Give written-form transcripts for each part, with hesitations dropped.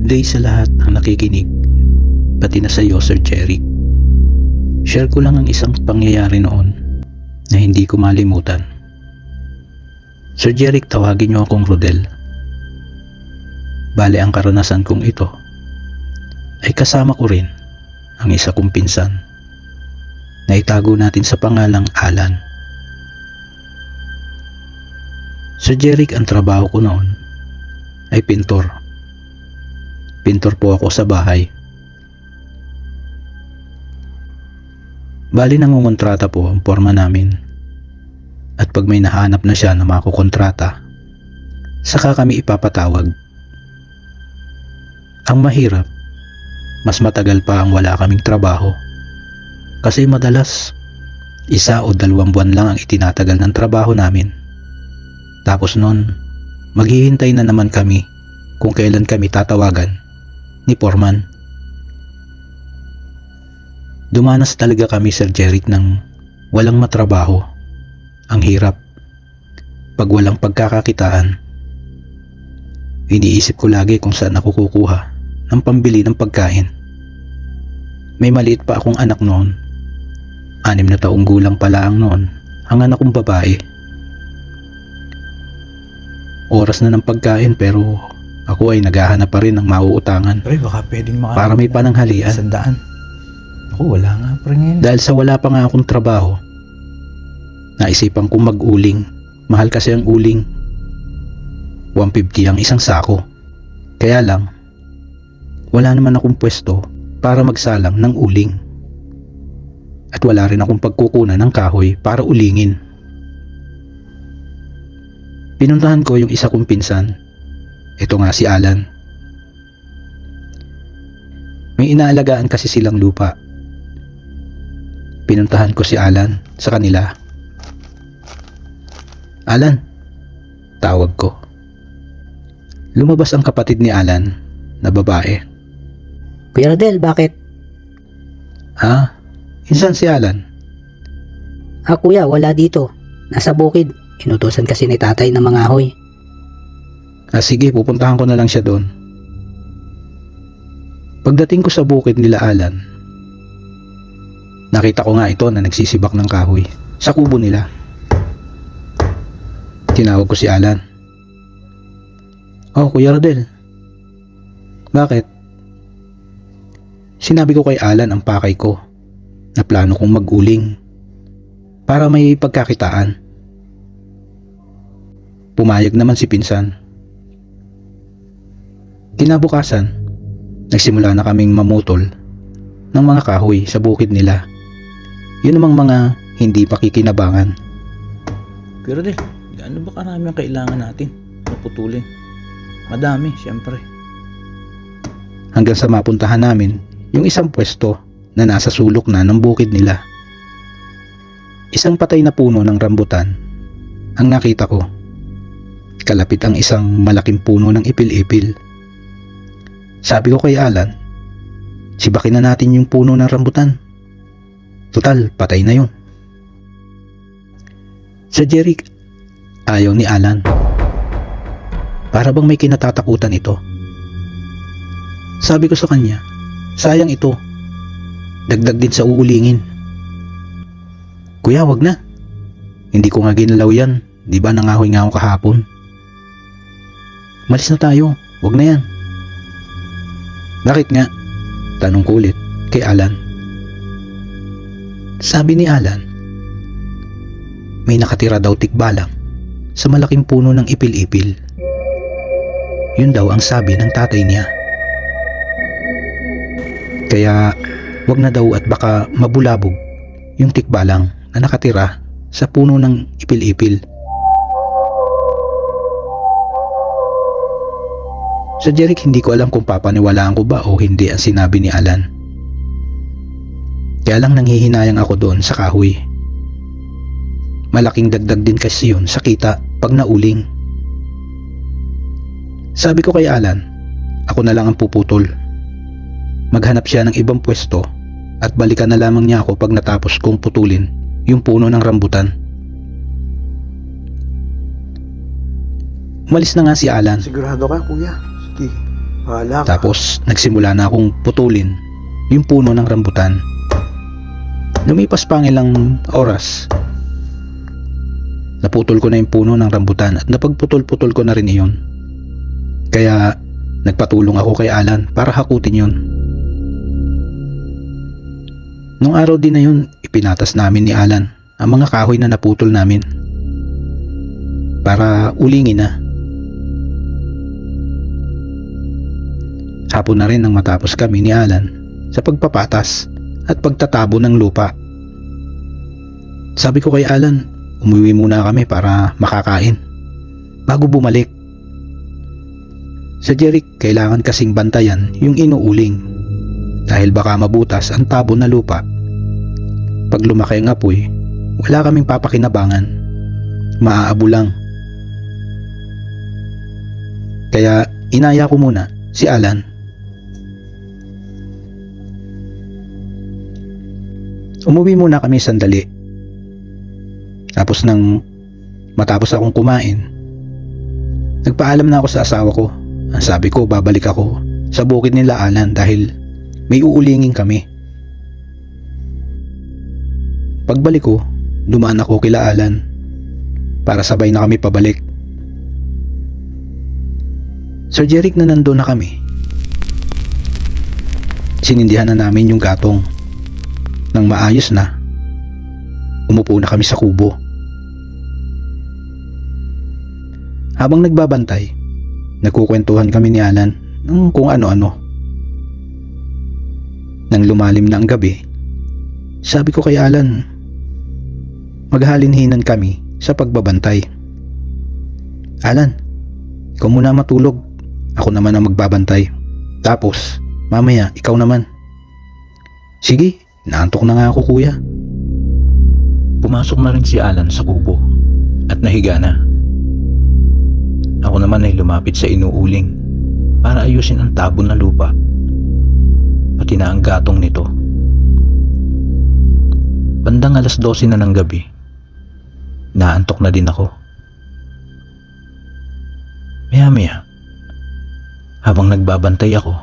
day sa lahat ng nakikinig, pati na sa iyo, Sir Jeric. Share ko lang ang isang pangyayari noon na hindi ko malimutan. Sir Jeric, tawagin niyo akong Rodel. Bale, ang karanasan kong ito ay kasama ko rin ang isa kong pinsan na itago natin sa pangalang Alan. Sir Jeric, ang trabaho ko noon ay pintor. Pintor po ako sa bahay. Bali, nangungontrata po ang porma namin. At pag may nahanap na siya na makukontrata, saka kami ipapatawag. Ang mahirap, mas matagal pa ang wala kaming trabaho. Kasi madalas, 1 o 2 buwan lang ang itinatagal ng trabaho namin. Tapos nun, maghihintay na naman kami kung kailan kami tatawagan ni Foreman. Dumanas talaga kami, Sir Jeric, ng walang matrabaho. Ang hirap. Pag walang pagkakakitaan, iniisip ko lagi kung saan ako kukuha ng pambili ng pagkain. May maliit pa akong anak noon. 6 na taong gulang pala ang noon ang anak kong babae. Oras na ng pagkain pero ako ay naghahanap pa rin ng mauutangan. Pre, baka pwedeng para may pananghalian. 100. Ako, wala nga pre ngayon. Dahil sa wala pa nga akong trabaho, naisipan kong mag-uling. Mahal kasi ang uling. 150 ang isang sako. Kaya lang, wala naman akong pwesto para magsalang ng uling. At wala rin akong pagkukunan ng kahoy para ulingin. Pinuntahan ko yung isa kong pinsan. Ito nga si Alan. May inaalagaan kasi silang lupa. Pinuntahan ko si Alan sa kanila. Alan, tawag ko. Lumabas ang kapatid ni Alan na babae. Kuya Rodel, bakit? Ha? Insan si Alan? Kuya, wala dito. Nasa bukid. Inutusan kasi ni tatay ng mga ahoy. Sige, pupuntahan ko na lang siya doon. Pagdating ko sa bukid nila Alan, nakita ko nga ito na nagsisibak ng kahoy sa kubo nila. Tinawag ko si Alan. Oh, Kuya Rodel. Bakit? Sinabi ko kay Alan ang pakay ko na plano kong mag-uling para may pagkakitaan. Pumayag naman si pinsan. Kinabukasan, nagsimula na kaming mamutol ng mga kahoy sa bukid nila. Yun namang mga hindi pakikinabangan. Pero din, gaano ba karami ang kailangan natin naputulin? Madami, syempre. Hanggang sa mapuntahan namin yung isang pwesto na nasa sulok na ng bukid nila. Isang patay na puno ng rambutan ang nakita ko. Kalapit ang isang malaking puno ng ipil-ipil. Sabi ko kay Alan, sibakin na natin yung puno ng rambutan. Total, patay na yun. Sa Jeric, ayaw ni Alan. Para bang may kinatatakutan ito. Sabi ko sa kanya, sayang ito. Dagdag din sa uulingin. Kuya, wag na. Hindi ko nga ginalaw yan. Di ba nangahoy nga ako kahapon? Malis na tayo. Wag na yan. Bakit nga? Tanong ko ulit kay Alan. Sabi ni Alan, may nakatira daw tikbalang sa malaking puno ng ipil-ipil. Yun daw ang sabi ng tatay niya. Kaya wag na daw at baka mabulabog yung tikbalang na nakatira sa puno ng ipil-ipil. Sa Jeric, hindi ko alam kung papaniwalaan ko ba o hindi ang sinabi ni Alan. Kaya lang nanghihinayang ako doon sa kahoy. Malaking dagdag din kasi yun sa kita pag nauling. Sabi ko kay Alan, ako na lang ang puputol. Maghanap siya ng ibang pwesto at balikan na lamang niya ako pag natapos kong putulin yung puno ng rambutan. Umalis na nga si Alan. Sigurado ka, kuya? Sige, Hala ka. Tapos nagsimula na akong putulin yung puno ng rambutan. Lumipas pa ang ilang oras. Naputol ko na yung puno ng rambutan at napagputol-putol ko na rin iyon. Kaya nagpatulong ako kay Alan para hakutin yun. Nung araw din na yun, ipinatas namin ni Alan ang mga kahoy na naputol namin para ulingin na. Hapon na rin nang matapos kami ni Alan sa pagpapatas at pagtatabo ng lupa. Sabi ko kay Alan, umuwi muna kami para makakain bago bumalik. Sa Jeric, kailangan kasing bantayan yung inuuling dahil baka mabutas ang tabo na lupa. Pag lumaki ang apoy, wala kaming papakinabangan. Maaabo lang. Kaya inaya ko muna si Alan. Umuwi muna kami sandali. Tapos nang matapos akong kumain, nagpaalam na ako sa asawa ko. Ang sabi ko, babalik ako sa bukid nila Alan dahil may uulingin kami. Pagbalik ko, dumaan ako kila Alan para sabay na kami pabalik. Sir Jeric, na nandun na kami, sinindihan na namin yung gatong. Nang maayos na, umupo na kami sa kubo. Habang nagbabantay, nagkukwentuhan kami ni Alan ng kung ano-ano. Nang lumalim na ang gabi, sabi ko kay Alan, maghalinhinan kami sa pagbabantay. Alan, ikaw muna matulog. Ako naman ang magbabantay. Tapos, mamaya, ikaw naman. Sige, naantok na nga ako, kuya. Pumasok na rin si Alan sa kubo at nahiga na. Ako naman ay lumapit sa inuuling para ayusin ang tabon na lupa, pati na ang gatong nito. Bandang 12:00 na ng gabi, naantok na din ako. Maya-maya, habang nagbabantay ako,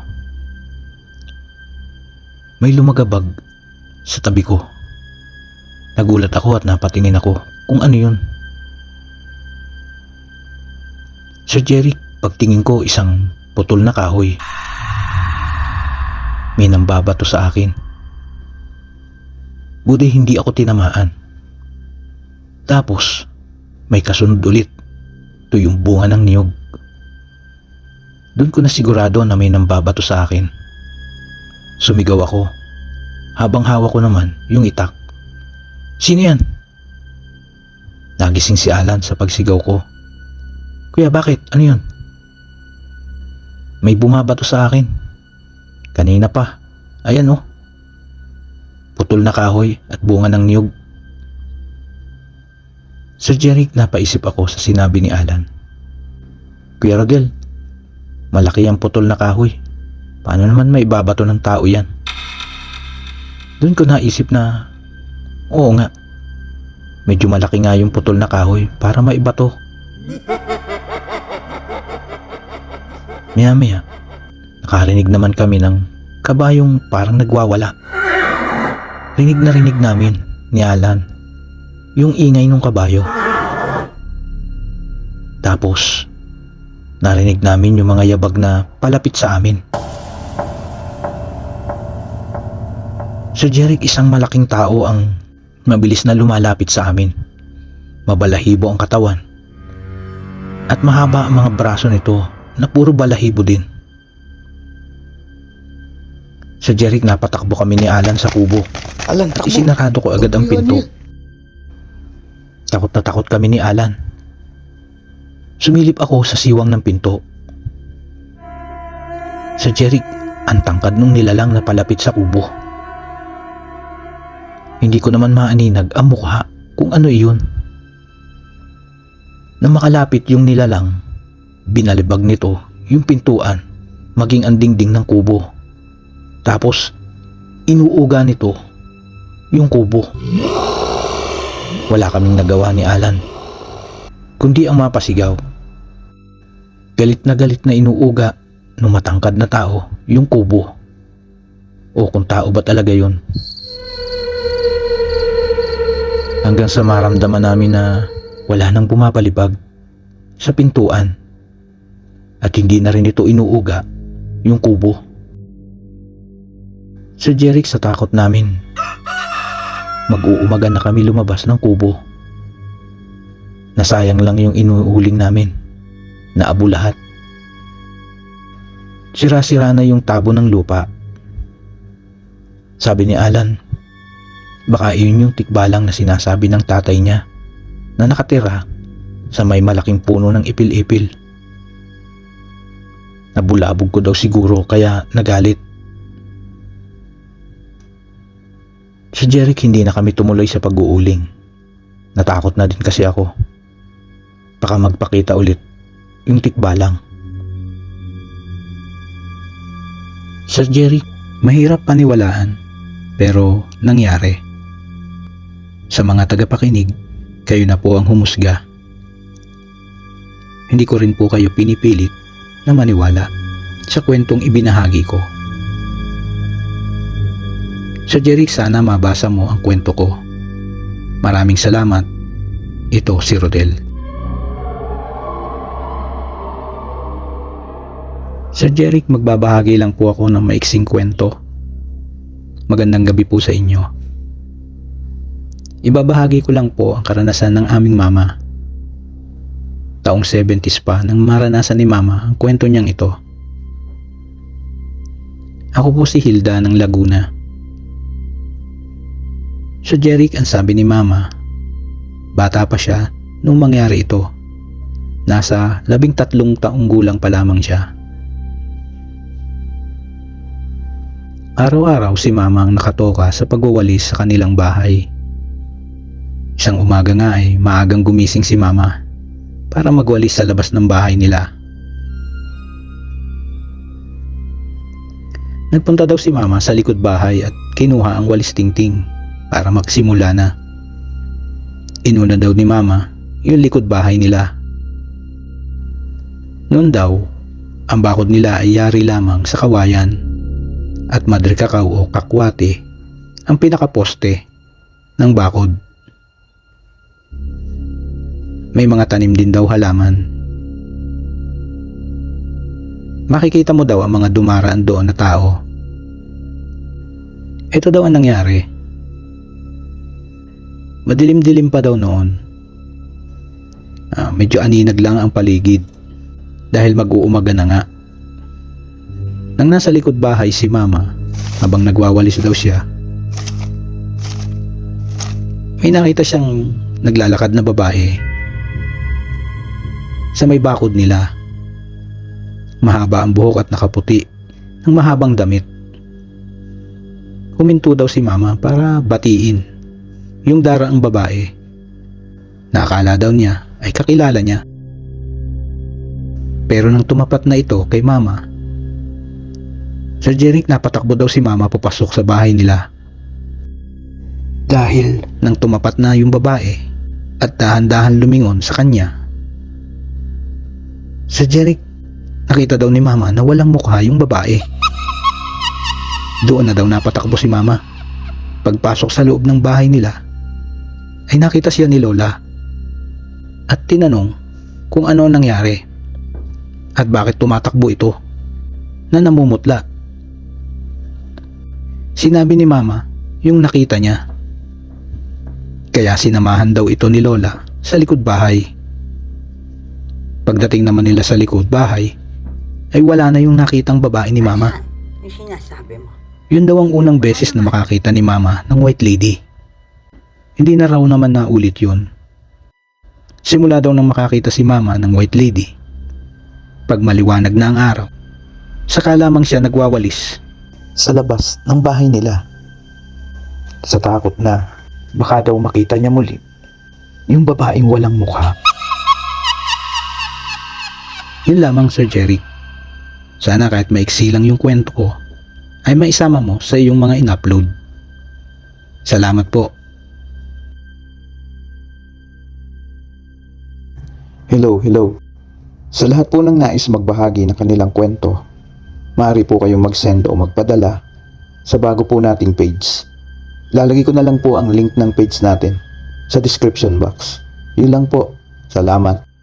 may lumagabag sa tabi ko. Nagulat ako at napatingin ako kung ano yun. Sir Jeric, pagtingin ko, isang putol na kahoy. May nambabato sa akin. Buti hindi ako tinamaan. Tapos, may kasunod ulit. Ito yung bunga ng niyog. Doon ko na sigurado na may nambabato sa akin. Sumigaw ako, habang hawak ko naman yung itak. Sino yan? Nagising si Alan sa pagsigaw ko. Kuya, bakit? Ano yun? May bumabato sa akin. Kanina pa. Ayan oh. Putol na kahoy at bunga ng niyog. Sir Jeric, napaisip ako sa sinabi ni Alan. Kuya Rodel, malaki ang putol na kahoy. Paano naman may babato ng tao yan? Doon ko naisip na, oo nga, medyo malaki nga yung putol na kahoy para maibato. Maya-maya, nakarinig naman kami ng kabayong parang nagwawala. Rinig na rinig namin ni Alan yung ingay ng kabayo. Tapos, narinig namin yung mga yabag na palapit sa amin. Sir Jeric, isang malaking tao ang mabilis na lumalapit sa amin. Mabalahibo ang katawan at mahaba ang mga braso nito na puro balahibo din. Sir Jeric, napatakbo kami ni Alan sa kubo. Alan, At isinarado ko agad ang pinto. Takot na takot kami ni Alan. Sumilip ako sa siwang ng pinto. Sir Jeric, ang tangkad nung nilalang na palapit sa kubo. Hindi ko naman maaninag ang mukha kung ano iyon. Nang makalapit yung nilalang, binalibag nito yung pintuan maging ang dingding ng kubo. Tapos, inuuga nito yung kubo. Wala kaming nagawa ni Alan, kundi ang mapasigaw. Galit na inuuga nung matangkad na tao yung kubo. O kung tao ba talaga yun. Hanggang sa maramdaman namin na wala nang pumapalibag sa pintuan at hindi na rin ito inuuga yung kubo. Sir Jeric, sa takot namin, mag-uumaga na kami lumabas ng kubo. Nasayang lang yung inuuling namin. Naabo lahat. Sira-sira na yung tabo ng lupa. Sabi ni Alan, baka iyon yung tikbalang na sinasabi ng tatay niya na nakatira sa may malaking puno ng ipil-ipil. Nabulabog ko daw siguro kaya nagalit. Si Jeric, hindi na kami tumuloy sa pag-uuling. Natakot na din kasi ako. Baka magpakita ulit yung tikbalang. Sir Jeric, Mahirap paniwalaan, pero nangyari. Sa mga tagapakinig, kayo na po ang humusga. Hindi ko rin po kayo pinipilit na maniwala sa kwentong ibinahagi ko. Sir Jeric, sana mabasa mo ang kwento ko. Maraming salamat. Ito si Rodel. Sir Jeric, magbabahagi lang po ako ng maiksing kwento. Magandang gabi po sa inyo. Ibabahagi ko lang po ang karanasan ng aming mama. Taong 70s pa nang maranasan ni mama ang kwento niyang ito. Ako po si Hilda ng Laguna. Sir Jeric, ang sabi ni mama, bata pa siya nung mangyari ito. Nasa 13 taong gulang pa lamang siya. Araw-araw si mama ang nakatoka sa pagwawalis sa kanilang bahay. Isang umaga nga ay maagang gumising si mama para magwalis sa labas ng bahay nila. Nagpunta daw si mama sa likod bahay at kinuha ang walis tingting para magsimula na. Inuna daw ni mama yung likod bahay nila. Noon daw, ang bakod nila ay yari lamang sa kawayan at madre kakao o kakwate ang pinakaposte ng bakod. May mga tanim din daw halaman. Makikita mo daw ang mga dumaraan doon na tao. Ito daw ang nangyari. Madilim-dilim pa daw noon. Medyo aninag lang ang paligid dahil mag-uumaga na nga. Nang nasa likod bahay si mama habang nagwawalis daw siya, may nakita siyang naglalakad na babae sa may bakod nila. Mahaba ang buhok at nakaputi ng mahabang damit. Huminto daw si mama para batiin yung daraang babae na akala daw niya ay kakilala niya. Pero nang tumapat na ito kay mama, Sir Jeric, napatakbo daw si mama papasok sa bahay nila. Dahil nang tumapat na yung babae at dahan-dahan lumingon sa kanya, Sir Jeric, nakita daw ni mama na walang mukha yung babae. Doon na daw napatakbo si mama. Pagpasok sa loob ng bahay nila, ay nakita siya ni Lola at tinanong kung ano ang nangyari at bakit tumatakbo ito na namumutla. Sinabi ni mama yung nakita niya. Kaya sinamahan daw ito ni Lola sa likod bahay. Pagdating naman nila sa likod bahay, ay wala na yung nakitang babae ni mama. Yung sinasabi mo. Yun daw ang unang beses na makakita ni mama ng white lady. Hindi na raw naman naulit yun. Simula daw nang makakita si mama ng white lady, pag maliwanag na ang araw, saka lamang siya nagwawalis sa labas ng bahay nila. Sa takot na baka daw makita niya muli yung babaeng walang mukha. Yun lamang, Sir Jeric. Sana kahit maiksi lang yung kwento ko ay maisama mo sa iyong mga in-upload. Salamat po. Hello. Sa lahat po ng nais magbahagi ng kanilang kwento, maaari po kayong mag-send o magpadala sa bago po nating page. Lalagay ko na lang po ang link ng page natin sa description box. Yun lang po. Salamat.